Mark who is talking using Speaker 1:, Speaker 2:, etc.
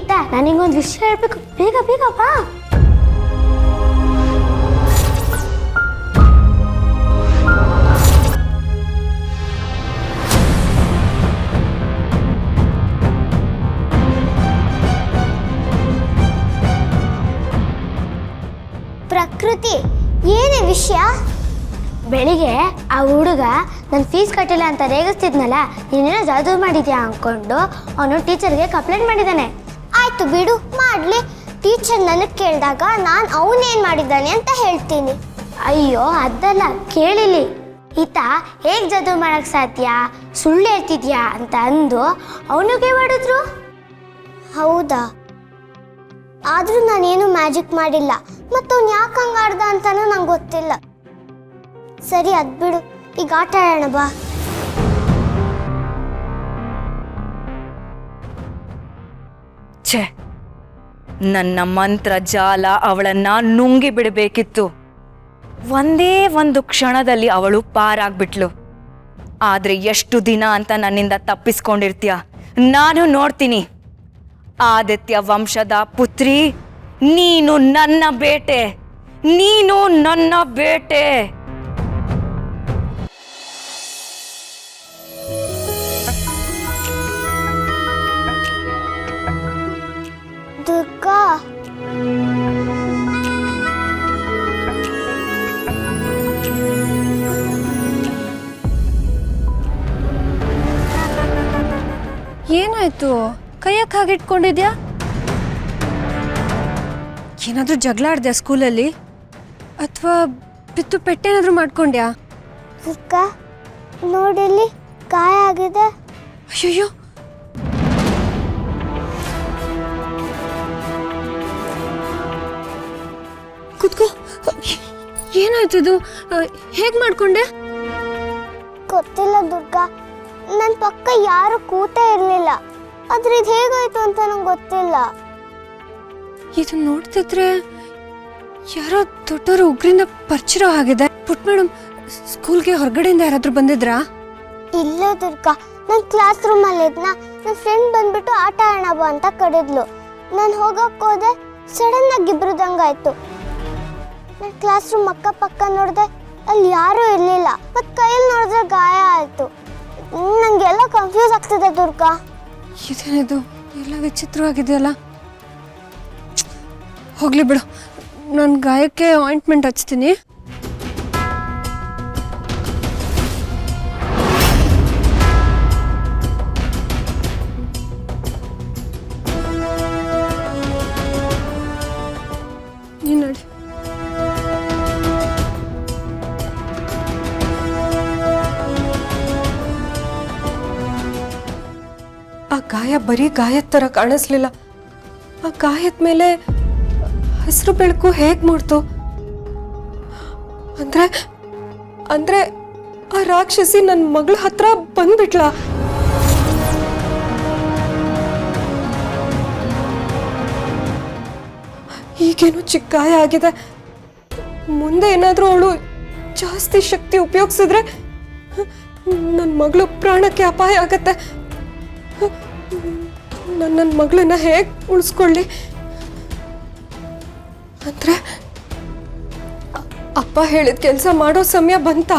Speaker 1: ಗೀತಾ, ನನಗೊಂದು ವಿಷಯ ಹೇಳ್ಬೇಕು, ಬೇಗ ಬೇಗ ಬಾ.
Speaker 2: ಪ್ರಕೃತಿ, ಏನೇ ವಿಷಯ?
Speaker 1: ಬೆಳಿಗ್ಗೆ ಆ ಹುಡುಗ ನನ್ನ ಫೀಸ್ ಕಟ್ಟಿಲ್ಲ ಅಂತ ರೇಗಿಸ್ತಿದ್ನಲ್ಲ, ನೀನೇನೋ ಜಾದೂ ಮಾಡಿದ್ಯಾ ಅಂದ್ಕೊಂಡು ಅವನು ಟೀಚರ್ಗೆ ಕಂಪ್ಲೇಂಟ್ ಮಾಡಿದ್ದಾನೆ.
Speaker 2: ಆಯ್ತು ಬಿಡು, ಮಾಡಲಿ. ಟೀಚರ್ ನನಗೆ ಕೇಳಿದಾಗ ನಾನು ಅವನೇನು ಮಾಡಿದ್ದಾನೆ ಅಂತ ಹೇಳ್ತೀನಿ.
Speaker 1: ಅಯ್ಯೋ ಅದಲ್ಲ, ಕೇಳಿಲಿ. ಈತ ಹೇಗೆ ಜಾದೂ ಮಾಡಕ್ಕೆ ಸಾಧ್ಯ, ಸುಳ್ಳು ಹೇಳ್ತಿದ್ಯಾ ಅಂತ ಅಂದು ಅವನಿಗೆ ಮಾಡಿದ್ರು.
Speaker 2: ಹೌದಾ? ಆದರೂ ನಾನೇನು ಮ್ಯಾಜಿಕ್ ಮಾಡಿಲ್ಲ, ಮತ್ತು ಅವ್ನು ಯಾಕೆ ಹಂಗಾಡ್ದ ಅಂತಾನೂ ನಂಗೆ ಗೊತ್ತಿಲ್ಲ. ಸರಿ, ಅದು ಬಿಡು, ಈಗ ಆಟ ಆಡೋಣ ಬಾ.
Speaker 3: ಛೇ, ನನ್ನ ಮಂತ್ರ ಜಾಲ ಅವಳನ್ನ ನುಂಗಿ ಬಿಡಬೇಕಿತ್ತು. ಒಂದೇ ಒಂದು ಕ್ಷಣದಲ್ಲಿ ಅವಳು ಪಾರಾಗ್ಬಿಟ್ಲು. ಆದ್ರೆ ಎಷ್ಟು ದಿನ ಅಂತ ನನ್ನಿಂದ ತಪ್ಪಿಸ್ಕೊಂಡಿರ್ತೀಯ, ನಾನು ನೋಡ್ತೀನಿ. ಆದಿತ್ಯ ವಂಶದ ಪುತ್ರಿ, ನೀನು ನನ್ನ ಬೇಟೆ, ನೀನು ನನ್ನ ಬೇಟೆ.
Speaker 2: ದುರ್ಗಾ,
Speaker 4: ಏನಾಯ್ತು? ಕೈಯಕ್ಕೆ ಹಾಗಿಟ್ಕೊಂಡಿದ್ಯಾ? ಏನಾದರೂ ಜಗಳ ಆಡ್ದ್ಯಾ ಸ್ಕೂಲಲ್ಲಿ? ಅಥವಾ ಬಿತ್ತು ಪೆಟ್ಟೇನಾದರೂ ಮಾಡ್ಕೊಂಡ್ಯಾ?
Speaker 2: ದುರ್ಗಾ ನೋಡಿಲ್ಲಿ, ಗಾಯ ಆಗಿದೆ.
Speaker 4: ಅಯ್ಯಯ್ಯೋ, ಕುತ್ಕೋ. ಏನಾಯ್ತು ಇದು? ಹೇಗೆ ಮಾಡ್ಕೊಂಡೆ?
Speaker 2: ಗೊತ್ತಿಲ್ಲ ದುರ್ಗಾ, ನನ್ನ ಪಕ್ಕ ಯಾರು ಕೂತೇ ಇರಲಿಲ್ಲ. ಆದ್ರೆ ಇದು ಹೇಗಾಯ್ತು ಅಂತ ನಂಗೆ ಗೊತ್ತಿಲ್ಲ.
Speaker 4: ಇದು ನೋಡ್ತಿದ್ರೆ ಯಾರೋ ದೊಡ್ಡವರು ಉಗ್ರಿಂದ ಪರಿಚಿರೋ ಆಗಿದೆ. ಪುಟ್ ಮೇಡಮ್, ಸ್ಕೂಲ್ಗೆ ಹೊರಗಡೆಯಿಂದ ಯಾರಾದ್ರೂ ಬಂದಿದ್ರಾ?
Speaker 2: ಇಲ್ಲ ದುರ್ಗಾ, ನನ್ನ ಕ್ಲಾಸ್ ರೂಮಲ್ಲಿ ಇದ್ನ ನನ್ನ ಫ್ರೆಂಡ್ ಬಂದ್ಬಿಟ್ಟು ಆಟ ಆಡೋಣ ಬಾ ಅಂತ ಕರೆದ್ಲು. ನಾನು ಹೋಗಕ್ಕೆ ಹೋದೆ, ಸಡನ್ ಆಗಿ ಇಬ್ರದಂಗಾಯ್ತು. ನನ್ನ ಕ್ಲಾಸ್ ರೂಮ್ ಅಕ್ಕಪಕ್ಕ ನೋಡಿದೆ, ಅಲ್ಲಿ ಯಾರೂ ಇರಲಿಲ್ಲ. ಮತ್ತು ಕೈಯಲ್ಲಿ ನೋಡಿದ್ರೆ ಗಾಯ ಆಯಿತು. ನನಗೆಲ್ಲ ಕನ್ಫ್ಯೂಸ್ ಆಗ್ತಿದೆ ದುರ್ಗಾ.
Speaker 4: ಇದೇನಿದು, ಎಲ್ಲ ವಿಚಿತ್ರವಾಗಿದೆಯಲ್ಲ. ಹೋಗ್ಲಿ ಬಿಡು, ನಾನು ಗಾಯಕ್ಕೆ ಆಯಿಂಟ್ಮೆಂಟ್ ಹಚ್ತೀನಿ. ನೀನು ನೋಡಿ. ಆ ಗಾಯ ಬರೀ ಗಾಯದ ಥರ ಕಾಣಿಸ್ಲಿಲ್ಲ. ಆ ಗಾಯದ ಮೇಲೆ ಹಸಿರು ಬೆಳಕು ಹೇಗೆ ಮೂಡ್ತು? ಅಂದ್ರೆ ಆ ರಾಕ್ಷಸಿ ನನ್ನ ಮಗಳ ಹತ್ರ ಬಂದ್ಬಿಟ್ಲ. ಈಗೇನು ಚಿಕ್ಕ ಗಾಯ ಆಗಿದೆ. ಮುಂದೆ ಏನಾದರೂ ಅವಳು ಜಾಸ್ತಿ ಶಕ್ತಿ ಉಪಯೋಗಿಸಿದ್ರೆ ನನ್ನ ಮಗಳು ಪ್ರಾಣಕ್ಕೆ ಅಪಾಯ ಆಗತ್ತೆ. ನನ್ನ ಮಗಳನ್ನ ಹೇಗೆ ಉಳಿಸ್ಕೊಳ್ಳಿ? ಅಂದ್ರೆ ಅಪ್ಪ ಹೇಳಿದ ಕೆಲಸ ಮಾಡೋ ಸಮಯ ಬಂತ.